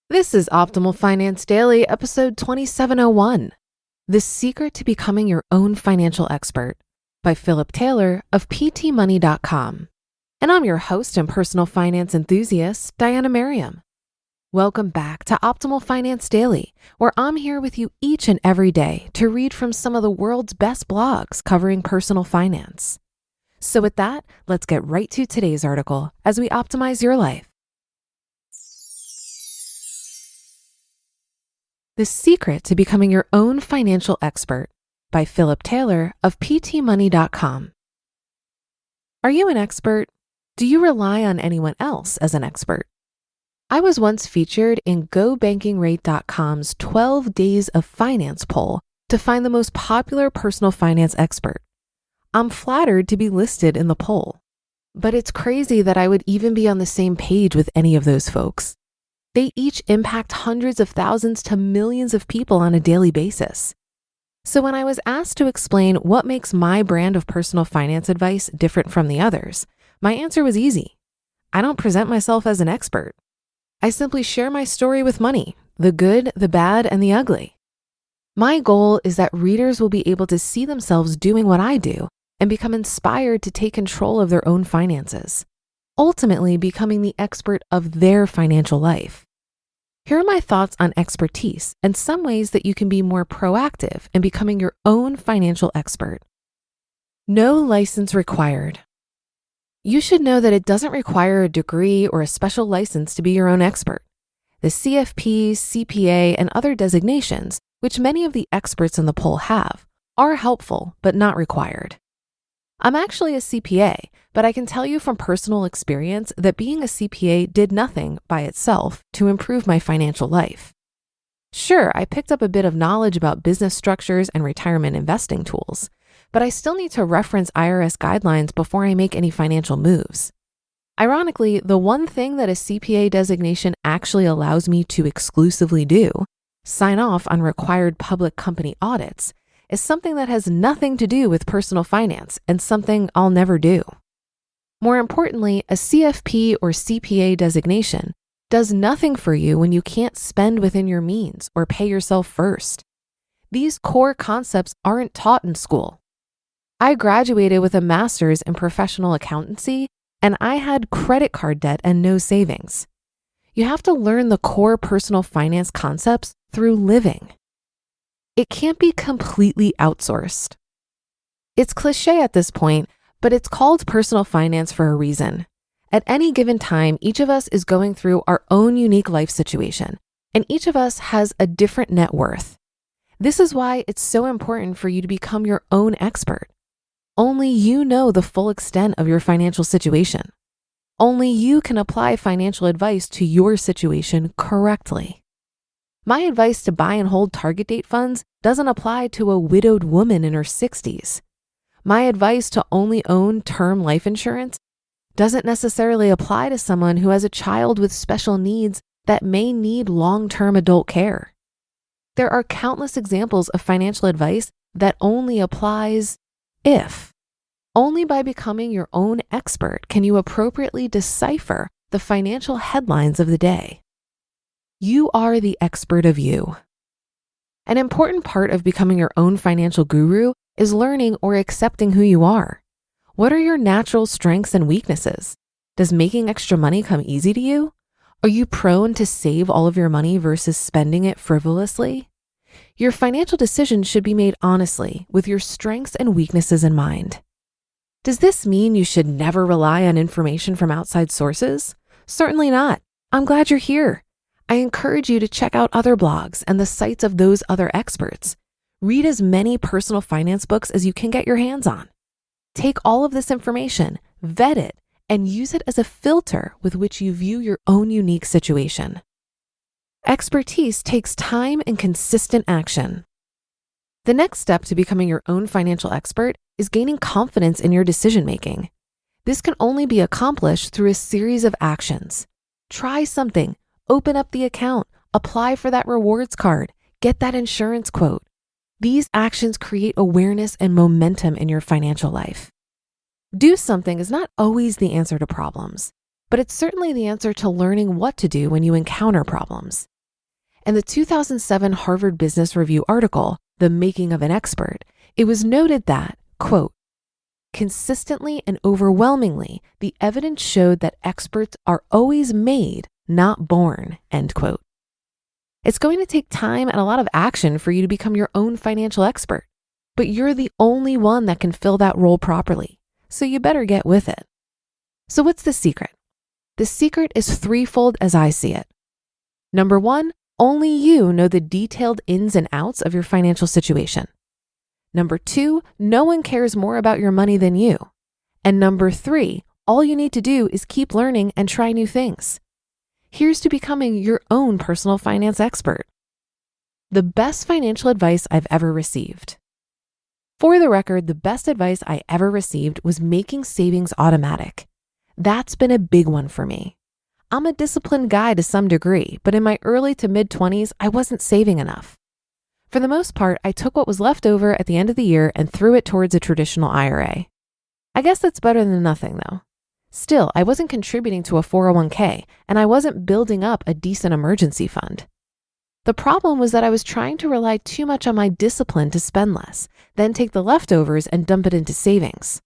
This is Optimal Finance Daily, episode 2701, The Secret to Becoming Your Own Financial Expert by Philip Taylor of ptmoney.com. And I'm your host and personal finance enthusiast, Diana Merriam. Welcome back to Optimal Finance Daily, where I'm here with you each and every day to read from some of the world's best blogs covering personal finance. So with that, let's get right to today's article as we optimize your life. The Secret to Becoming Your Own Financial Expert by Philip Taylor of ptmoney.com. Are you an expert? Do you rely on anyone else as an expert? I was once featured in GoBankingRate.com's 12 Days of Finance poll to find the most popular personal finance expert. I'm flattered to be listed in the poll, but it's crazy that I would even be on the same page with any of those folks. They each impact hundreds of thousands to millions of people on a daily basis. So when I was asked to explain what makes my brand of personal finance advice different from the others, my answer was easy. I don't present myself as an expert. I simply share my story with money, the good, the bad, and the ugly. My goal is that readers will be able to see themselves doing what I do and become inspired to take control of their own finances, ultimately becoming the expert of their financial life. Here are my thoughts on expertise and some ways that you can be more proactive in becoming your own financial expert. No license required. You should know that it doesn't require a degree or a special license to be your own expert. The CFP, CPA, and other designations, which many of the experts in the poll have, are helpful but not required. I'm actually a CPA, but I can tell you from personal experience that being a CPA did nothing by itself to improve my financial life. Sure, I picked up a bit of knowledge about business structures and retirement investing tools, but I still need to reference IRS guidelines before I make any financial moves. Ironically, the one thing that a CPA designation actually allows me to exclusively do, sign off on required public company audits, is something that has nothing to do with personal finance and something I'll never do. More importantly, a CFP or CPA designation does nothing for you when you can't spend within your means or pay yourself first. These core concepts aren't taught in school. I graduated with a master's in professional accountancy, and I had credit card debt and no savings. You have to learn the core personal finance concepts through living. It can't be completely outsourced. It's cliche at this point, but it's called personal finance for a reason. At any given time, each of us is going through our own unique life situation, and each of us has a different net worth. This is why it's so important for you to become your own expert. Only you know the full extent of your financial situation. Only you can apply financial advice to your situation correctly. My advice to buy and hold target date funds doesn't apply to a widowed woman in her 60s. My advice to only own term life insurance doesn't necessarily apply to someone who has a child with special needs that may need long-term adult care. There are countless examples of financial advice that only applies if. Only by becoming your own expert can you appropriately decipher the financial headlines of the day. You are the expert of you. An important part of becoming your own financial guru is learning or accepting who you are. What are your natural strengths and weaknesses? Does making extra money come easy to you? Are you prone to save all of your money versus spending it frivolously? Your financial decisions should be made honestly with your strengths and weaknesses in mind. Does this mean you should never rely on information from outside sources? Certainly not. I'm glad you're here. I encourage you to check out other blogs and the sites of those other experts. Read as many personal finance books as you can get your hands on. Take all of this information, vet it, and use it as a filter with which you view your own unique situation. Expertise takes time and consistent action. The next step to becoming your own financial expert is gaining confidence in your decision-making. This can only be accomplished through a series of actions. Try something. Open up the account, apply for that rewards card, get that insurance quote. These actions create awareness and momentum in your financial life. Do something is not always the answer to problems, but it's certainly the answer to learning what to do when you encounter problems. In the 2007 Harvard Business Review article, The Making of an Expert, it was noted that, quote, consistently and overwhelmingly, the evidence showed that experts are always made, not born, end quote. It's going to take time and a lot of action for you to become your own financial expert, but you're the only one that can fill that role properly, so you better get with it. So what's the secret? The secret is threefold as I see it. Number one, only you know the detailed ins and outs of your financial situation. Number two, no one cares more about your money than you. And number three, all you need to do is keep learning and try new things. Here's to becoming your own personal finance expert. The best financial advice I've ever received. For the record, the best advice I ever received was making savings automatic. That's been a big one for me. I'm a disciplined guy to some degree, but in my early to mid-20s, I wasn't saving enough. For the most part, I took what was left over at the end of the year and threw it towards a traditional IRA. I guess that's better than nothing though. Still, I wasn't contributing to a 401k and I wasn't building up a decent emergency fund. The problem was that I was trying to rely too much on my discipline to spend less, then take the leftovers and dump it into savings.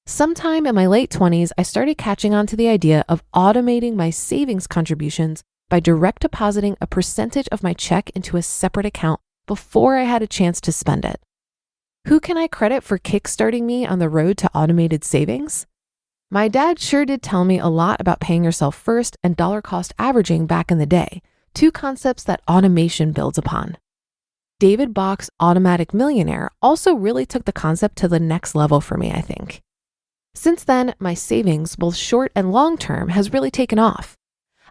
Sometime in my late 20s, I started catching on to the idea of automating my savings contributions by direct depositing a percentage of my check into a separate account before I had a chance to spend it. Who can I credit for kickstarting me on the road to automated savings? My dad sure did tell me a lot about paying yourself first and dollar cost averaging back in the day, two concepts that automation builds upon. David Bach's Automatic Millionaire also really took the concept to the next level for me, I think. Since then, my savings, both short and long term, has really taken off.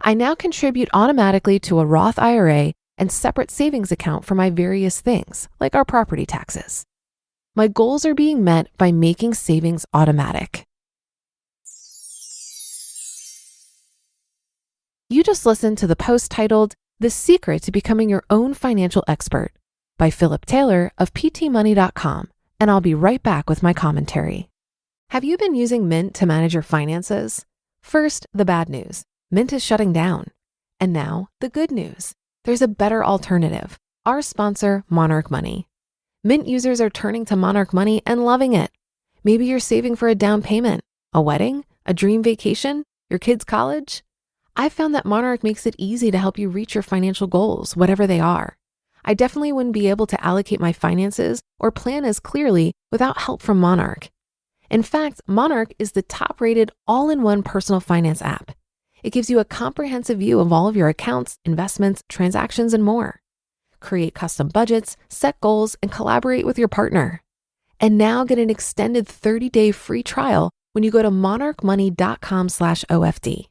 I now contribute automatically to a Roth IRA and separate savings account for my various things, like our property taxes. My goals are being met by making savings automatic. You just listened to the post titled, The Secret to Becoming Your Own Financial Expert by Philip Taylor of ptmoney.com, and I'll be right back with my commentary. Have you been using Mint to manage your finances? First, the bad news. Mint is shutting down. And now, the good news. There's a better alternative. Our sponsor, Monarch Money. Mint users are turning to Monarch Money and loving it. Maybe you're saving for a down payment, a wedding, a dream vacation, your kids' college. I've found that Monarch makes it easy to help you reach your financial goals, whatever they are. I definitely wouldn't be able to allocate my finances or plan as clearly without help from Monarch. In fact, Monarch is the top-rated all-in-one personal finance app. It gives you a comprehensive view of all of your accounts, investments, transactions, and more. Create custom budgets, set goals, and collaborate with your partner. And now get an extended 30-day free trial when you go to monarchmoney.com/OFD.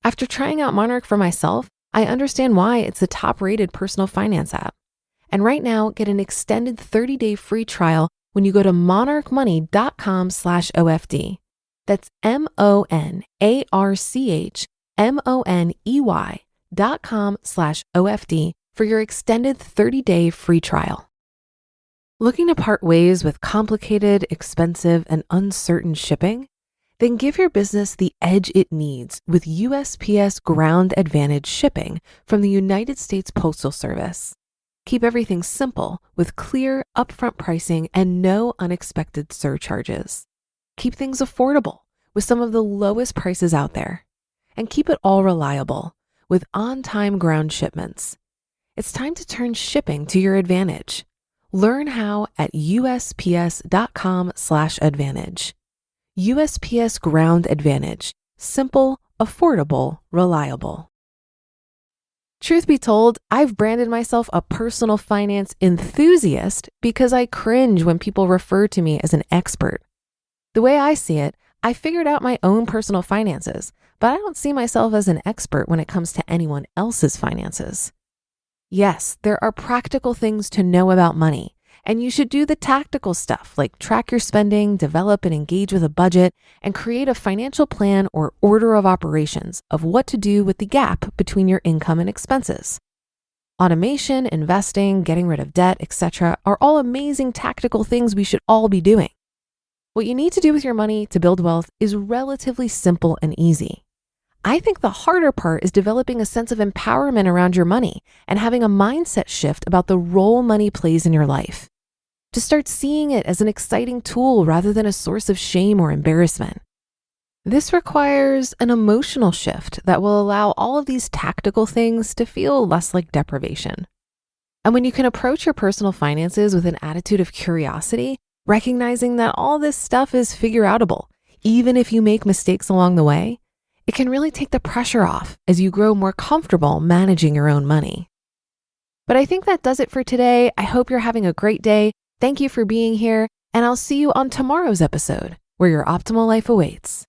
After trying out Monarch for myself, I understand why it's the top-rated personal finance app. And right now, get an extended 30-day free trial when you go to monarchmoney.com/OFD. That's monarchmoney.com/OFD for your extended 30-day free trial. Looking to part ways with complicated, expensive, and uncertain shipping? Then give your business the edge it needs with USPS Ground Advantage shipping from the United States Postal Service. Keep everything simple with clear, upfront pricing and no unexpected surcharges. Keep things affordable with some of the lowest prices out there. And keep it all reliable with on-time ground shipments. It's time to turn shipping to your advantage. Learn how at USPS.com/advantage. USPS Ground Advantage. Simple, affordable, reliable. Truth be told, I've branded myself a personal finance enthusiast because I cringe when people refer to me as an expert. The way I see it, I figured out my own personal finances, but I don't see myself as an expert when it comes to anyone else's finances. Yes, there are practical things to know about money, and you should do the tactical stuff like track your spending, develop and engage with a budget, and create a financial plan or order of operations of what to do with the gap between your income and expenses. Automation, investing, getting rid of debt, etc. are all amazing tactical things we should all be doing. What you need to do with your money to build wealth is relatively simple and easy. I think the harder part is developing a sense of empowerment around your money and having a mindset shift about the role money plays in your life. To start seeing it as an exciting tool rather than a source of shame or embarrassment. This requires an emotional shift that will allow all of these tactical things to feel less like deprivation. And when you can approach your personal finances with an attitude of curiosity, recognizing that all this stuff is figure-outable, even if you make mistakes along the way, it can really take the pressure off as you grow more comfortable managing your own money. But I think that does it for today. I hope you're having a great day. Thank you for being here, and I'll see you on tomorrow's episode where your optimal life awaits.